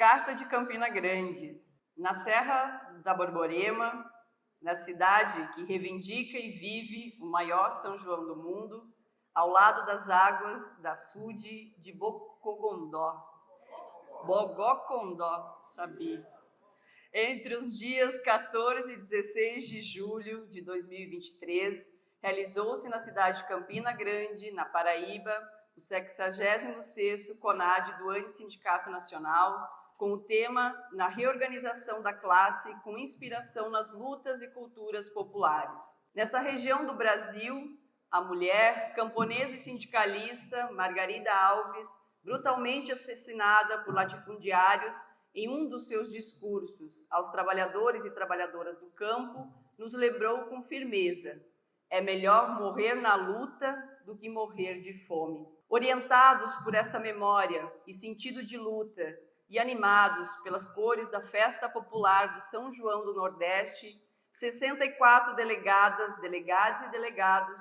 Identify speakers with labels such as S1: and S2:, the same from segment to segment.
S1: Carta de Campina Grande, na Serra da Borborema, na cidade que reivindica e vive o maior São João do mundo, ao lado das águas da açude de Bogocondó, sabia? Entre os dias 14 e 16 de julho de 2023, realizou-se na cidade de Campina Grande, na Paraíba, o 66º CONAD do Antissindicato Nacional, com o tema Na Reorganização da Classe, com inspiração nas lutas e culturas populares. Nesta região do Brasil, a mulher camponesa e sindicalista Margarida Alves, brutalmente assassinada por latifundiários, em um dos seus discursos aos trabalhadores e trabalhadoras do campo, nos lembrou com firmeza: é melhor morrer na luta do que morrer de fome. Orientados por essa memória e sentido de luta, e animados pelas cores da festa popular do São João do Nordeste, 64 delegadas, delegados e delegados,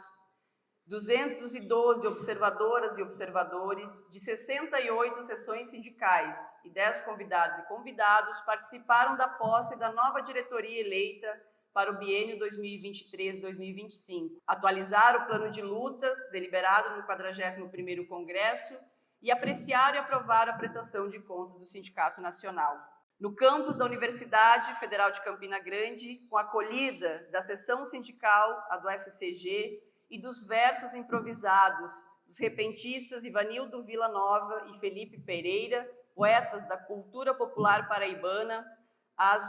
S1: 212 observadoras e observadores de 68 seções sindicais e 10 convidados e convidados participaram da posse da nova diretoria eleita para o biênio 2023-2025. Atualizaram o plano de lutas deliberado no 41º Congresso e apreciaram e aprovaram a prestação de contas do Sindicato Nacional. No campus da Universidade Federal de Campina Grande, com a acolhida da seção sindical, a do FCG, e dos versos improvisados dos repentistas Ivanildo Vila Nova e Felipe Pereira, poetas da cultura popular paraibana,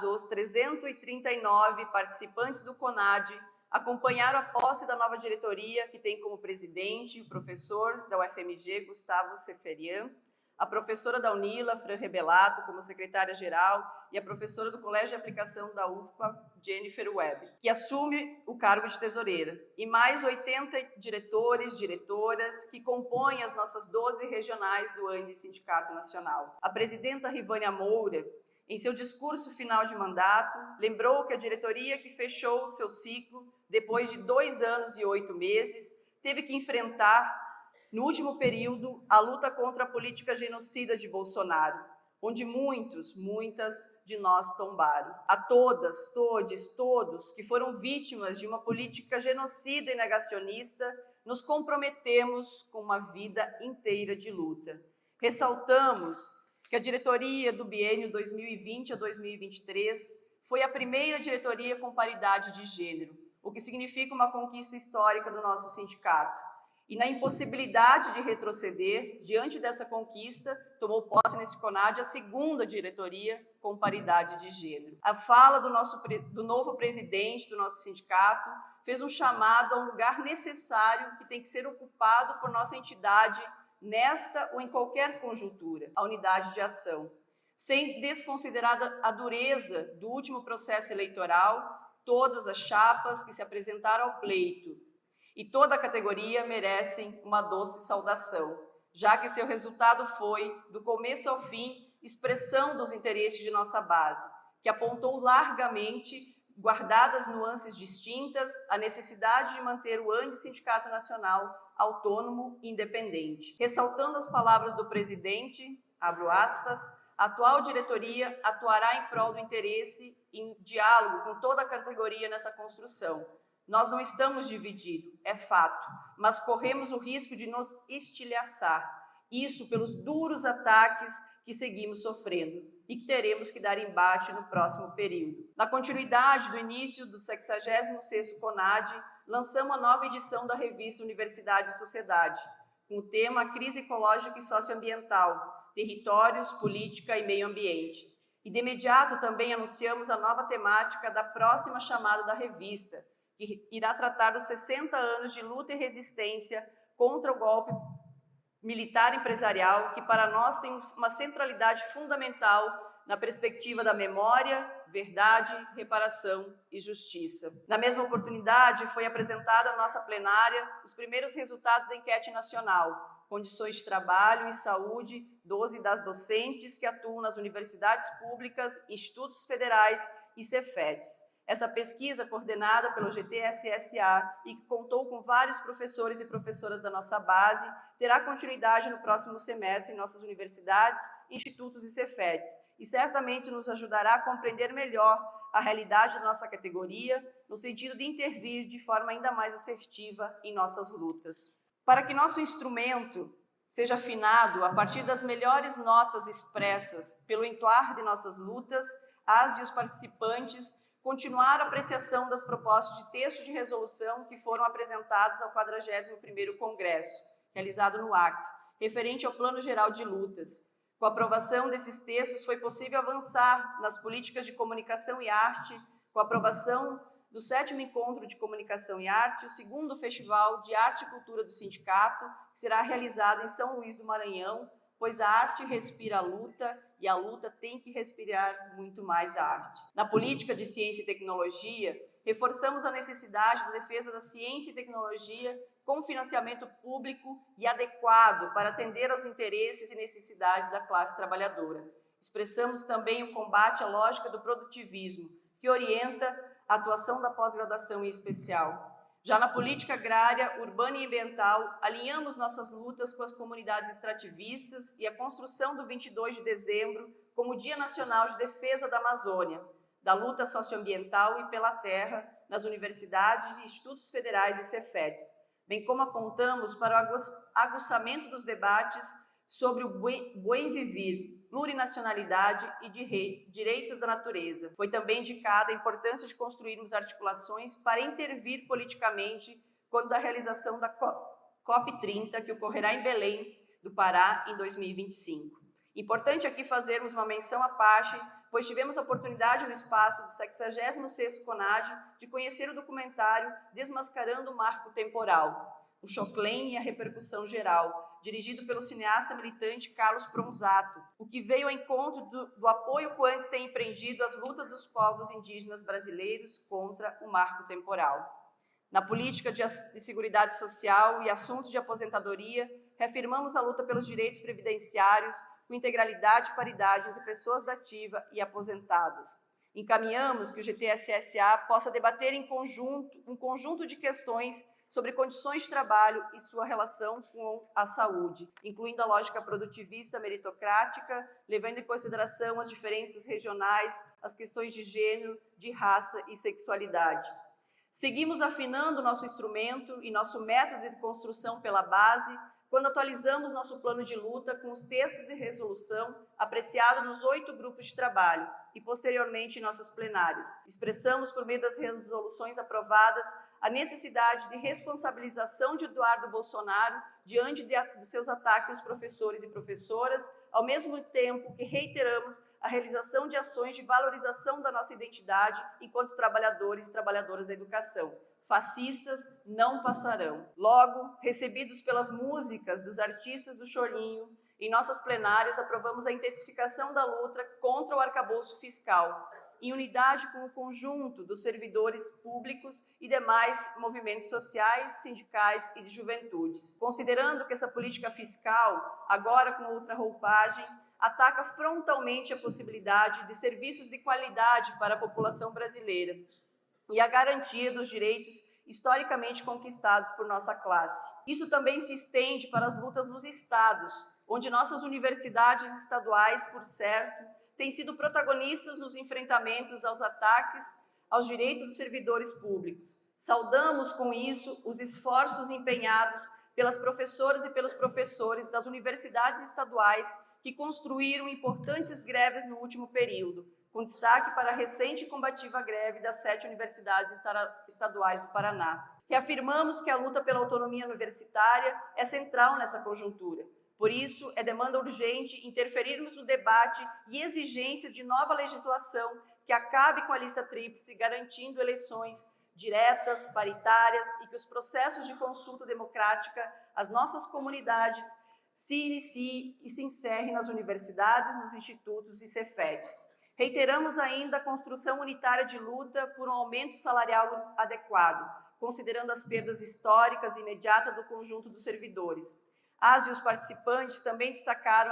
S1: os 339 participantes do CONAD acompanharam a posse da nova diretoria, que tem como presidente o professor da UFMG, Gustavo Seferian, a professora da UNILA, Fran Rebelato, como secretária-geral, e a professora do Colégio de Aplicação da UFPA, Jennifer Webb, que assume o cargo de tesoureira, e mais 80 diretores, diretoras, que compõem as nossas 12 regionais do ANDI Sindicato Nacional. A presidenta Rivânia Moura, em seu discurso final de mandato, lembrou que a diretoria que fechou seu ciclo, depois de 2 anos e 8 meses, teve que enfrentar, no último período, a luta contra a política genocida de Bolsonaro, onde muitas de nós tombaram. A todas, todos que foram vítimas de uma política genocida e negacionista, nos comprometemos com uma vida inteira de luta. Ressaltamos que a diretoria do biênio 2020 a 2023 foi a primeira diretoria com paridade de gênero, o que significa uma conquista histórica do nosso sindicato. E na impossibilidade de retroceder, diante dessa conquista, tomou posse nesse CONAD a segunda diretoria com paridade de gênero. A fala do novo presidente do nosso sindicato fez um chamado a um lugar necessário que tem que ser ocupado por nossa entidade nesta ou em qualquer conjuntura, a unidade de ação. Sem desconsiderar a dureza do último processo eleitoral, todas as chapas que se apresentaram ao pleito e toda a categoria merecem uma doce saudação, já que seu resultado foi, do começo ao fim, expressão dos interesses de nossa base, que apontou largamente, guardadas nuances distintas, a necessidade de manter o ANDI Sindicato Nacional autônomo e independente. Ressaltando as palavras do presidente, abro aspas, a atual diretoria atuará em prol do interesse em diálogo com toda a categoria nessa construção. Nós não estamos divididos, é fato, mas corremos o risco de nos estilhaçar. Isso pelos duros ataques que seguimos sofrendo e que teremos que dar embate no próximo período. Na continuidade do início do 66º CONAD, lançamos a nova edição da revista Universidade e Sociedade, com o tema Crise Ecológica e Socioambiental, Territórios, Política e Meio Ambiente. E de imediato também anunciamos a nova temática da próxima chamada da revista, que irá tratar dos 60 anos de luta e resistência contra o golpe militar empresarial, que para nós tem uma centralidade fundamental na perspectiva da memória, verdade, reparação e justiça. Na mesma oportunidade, foi apresentada à nossa plenária os primeiros resultados da enquete nacional, Condições de Trabalho e Saúde 12 das docentes que atuam nas universidades públicas, institutos federais e Cefetes, Essa pesquisa, coordenada pelo GTSSA e que contou com vários professores e professoras da nossa base, terá continuidade no próximo semestre em nossas universidades, institutos e Cefetes, e certamente nos ajudará a compreender melhor a realidade da nossa categoria, no sentido de intervir de forma ainda mais assertiva em nossas lutas. Para que nosso instrumento seja afinado a partir das melhores notas expressas pelo entoar de nossas lutas, as e os participantes continuar a apreciação das propostas de texto de resolução que foram apresentadas ao 41º Congresso, realizado no Acre, referente ao Plano Geral de Lutas. Com a aprovação desses textos, foi possível avançar nas políticas de comunicação e arte, com a aprovação do 7º Encontro de Comunicação e Arte, o 2º Festival de Arte e Cultura do Sindicato, que será realizado em São Luís do Maranhão, pois a arte respira a luta e a luta tem que respirar muito mais a arte. Na política de ciência e tecnologia, reforçamos a necessidade da defesa da ciência e tecnologia com financiamento público e adequado para atender aos interesses e necessidades da classe trabalhadora. Expressamos também o combate à lógica do produtivismo, que orienta a atuação da pós-graduação em especial. Já na política agrária, urbana e ambiental, alinhamos nossas lutas com as comunidades extrativistas e a construção do 22 de dezembro como Dia Nacional de Defesa da Amazônia, da luta socioambiental e pela terra nas universidades e institutos federais e Cefetes, bem como apontamos para o aguçamento dos debates sobre o bem viver, plurinacionalidade e direitos da natureza. Foi também indicada a importância de construirmos articulações para intervir politicamente quando a realização da COP30, que ocorrerá em Belém do Pará em 2025. Importante aqui fazermos uma menção à parte, pois tivemos a oportunidade no espaço do 66º CONAD de conhecer o documentário Desmascarando o Marco Temporal, o Choclen e a Repercussão Geral, dirigido pelo cineasta militante Carlos Pronzato, o que veio ao encontro do apoio que antes tem empreendido às lutas dos povos indígenas brasileiros contra o marco temporal. Na política de seguridade social e assuntos de aposentadoria, reafirmamos a luta pelos direitos previdenciários com integralidade e paridade entre pessoas da ativa e aposentadas. Encaminhamos que o GTSSA possa debater em conjunto um conjunto de questões sobre condições de trabalho e sua relação com a saúde, incluindo a lógica produtivista meritocrática, levando em consideração as diferenças regionais, as questões de gênero, de raça e sexualidade. Seguimos afinando nosso instrumento e nosso método de construção pela base, quando atualizamos nosso plano de luta com os textos de resolução apreciados nos 8 grupos de trabalho e, posteriormente, em nossas plenárias. Expressamos, por meio das resoluções aprovadas, a necessidade de responsabilização de Eduardo Bolsonaro diante de seus ataques aos professores e professoras, ao mesmo tempo que reiteramos a realização de ações de valorização da nossa identidade enquanto trabalhadores e trabalhadoras da educação. Fascistas não passarão. Logo, recebidos pelas músicas dos artistas do chorinho, em nossas plenárias aprovamos a intensificação da luta contra o arcabouço fiscal, em unidade com o conjunto dos servidores públicos e demais movimentos sociais, sindicais e de juventudes. Considerando que essa política fiscal, agora com outra roupagem, ataca frontalmente a possibilidade de serviços de qualidade para a população brasileira e a garantia dos direitos historicamente conquistados por nossa classe. Isso também se estende para as lutas nos estados, onde nossas universidades estaduais, por certo, têm sido protagonistas nos enfrentamentos aos ataques aos direitos dos servidores públicos. Saudamos, com isso, os esforços empenhados pelas professoras e pelos professores das universidades estaduais que construíram importantes greves no último período, com destaque para a recente e combativa greve das 7 universidades estaduais do Paraná. Reafirmamos que a luta pela autonomia universitária é central nessa conjuntura. Por isso, é demanda urgente interferirmos no debate e exigência de nova legislação que acabe com a lista tríplice, garantindo eleições diretas, paritárias e que os processos de consulta democrática às nossas comunidades se iniciem e se encerrem nas universidades, nos institutos e Cefetes. Reiteramos ainda a construção unitária de luta por um aumento salarial adequado, considerando as perdas históricas e imediatas do conjunto dos servidores. As e os participantes também destacaram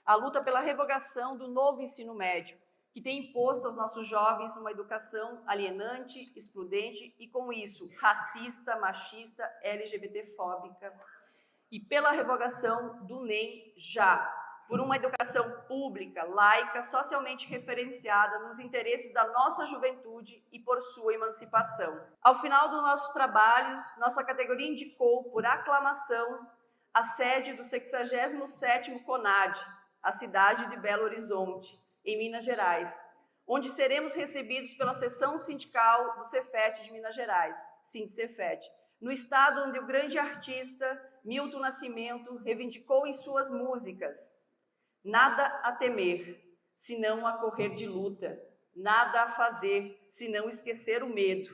S1: a luta pela revogação do novo ensino médio, que tem imposto aos nossos jovens uma educação alienante, excludente e, com isso, racista, machista, LGBTfóbica, e pela revogação do NEM já, por uma educação pública, laica, socialmente referenciada nos interesses da nossa juventude e por sua emancipação. Ao final dos nossos trabalhos, nossa categoria indicou, por aclamação, a sede do 67º CONAD, a cidade de Belo Horizonte, em Minas Gerais, onde seremos recebidos pela seção sindical do Cefet de Minas Gerais, Sindicefet, no estado onde o grande artista Milton Nascimento reivindicou em suas músicas: nada a temer, senão a correr de luta, nada a fazer, senão esquecer o medo,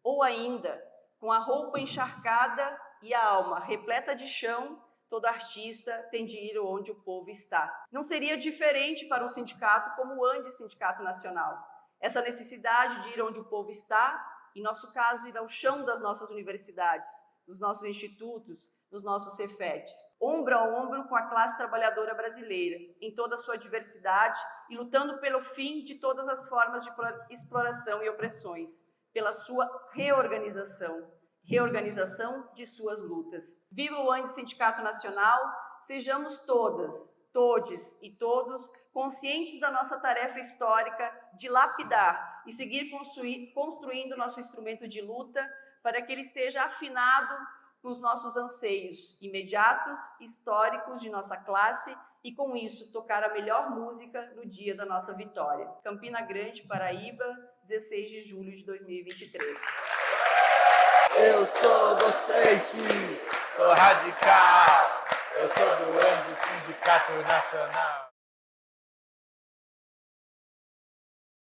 S1: ou ainda, com a roupa encharcada e a alma repleta de chão, todo artista tem de ir onde o povo está. Não seria diferente para um sindicato como o ANDE Sindicato Nacional. Essa necessidade de ir onde o povo está, em nosso caso, ir ao chão das nossas universidades, dos nossos institutos, dos nossos Cefetes, ombro a ombro com a classe trabalhadora brasileira, em toda a sua diversidade e lutando pelo fim de todas as formas de exploração e opressões, pela sua reorganização de suas lutas. Viva o ANDE Sindicato Nacional, sejamos todas, todes e todos conscientes da nossa tarefa histórica de lapidar e seguir construindo nosso instrumento de luta para que ele esteja afinado com os nossos anseios imediatos, históricos de nossa classe e, com isso, tocar a melhor música no dia da nossa vitória. Campina Grande, Paraíba, 16 de julho de 2023.
S2: Eu sou docente, sou radical, eu sou do ANDE Sindicato Nacional.